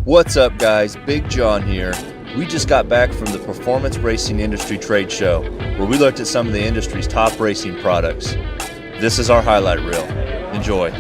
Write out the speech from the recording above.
What's up, guys? Big Jon here. We just got back from the Performance Racing Industry Trade Show, where we looked at some of the industry's top racing products. This is our highlight reel. Enjoy.